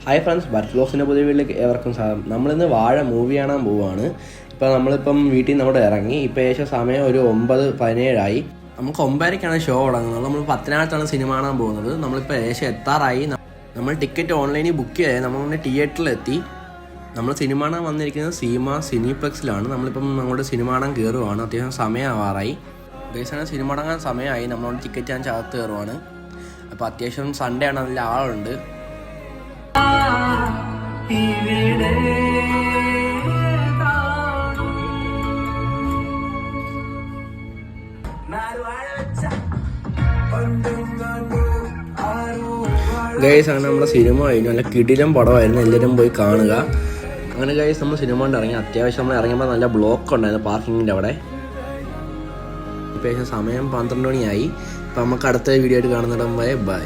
Hi friends, birth വ്ലോഗ്സിൻ്റെ പുതിയ വീട്ടിലേക്ക് ഏവർക്കും സ്വാഗതം. നമ്മളിന്ന് വാഴ മൂവി കാണാൻ പോവുകയാണ്. ഇപ്പോൾ നമ്മളിപ്പം വീട്ടിൽ നിന്ന് അവിടെ ഇറങ്ങി. ഇപ്പോൾ ഏകദേശം സമയം ഒരു 9:17 നമുക്ക് 9:00-ക്കാണ് ഷോ തുടങ്ങുന്നത്. നമ്മൾ 10:00-ാണ് സിനിമ കാണാൻ പോകുന്നത്. നമ്മളിപ്പോൾ ഏകദേശം എത്താറായി. നമ്മൾ ടിക്കറ്റ് ഓൺലൈനിൽ ബുക്ക് ചെയ്താൽ നമ്മൾ തിയേറ്ററിലെത്തി. നമ്മൾ സിനിമ കാണാൻ വന്നിരിക്കുന്നത് സിനിപ്ലെക്സിലാണ്. നമ്മളിപ്പം അങ്ങോട്ട് സിനിമ കാണാൻ കയറുവാണ്. അത്യാവശ്യം സമയമാവാറായി. ബേസാണ് സിനിമ തുടങ്ങാൻ സമയമായി. നമ്മളോട് ടിക്കറ്റ് ഞാൻ ചകത്ത് കയറുവാണ്. അപ്പോൾ അത്യാവശ്യം സൺഡേ ആണ്, നല്ല ആളുണ്ട്. ഗൈസ്, അങ്ങനെ നമ്മുടെ സിനിമ കഴിഞ്ഞു. നല്ല കിടിലം പടമായിരുന്നു, എല്ലാവരും പോയി കാണുക. അങ്ങനെ ഗൈസ്, നമ്മൾ സിനിമ കൊണ്ട് ഇറങ്ങി. അത്യാവശ്യം നമ്മൾ ഇറങ്ങിയപ്പോൾ നല്ല ബ്ലോക്ക് ഉണ്ടായിരുന്നു പാർക്കിങ്ങിൻ്റെ അവിടെ. ഇപ്പോൾ സമയം 12 മണിയായി. അപ്പോൾ നമുക്ക് അടുത്ത വീഡിയോ ആയിട്ട് കാണുന്നിടം വരെ ബൈ.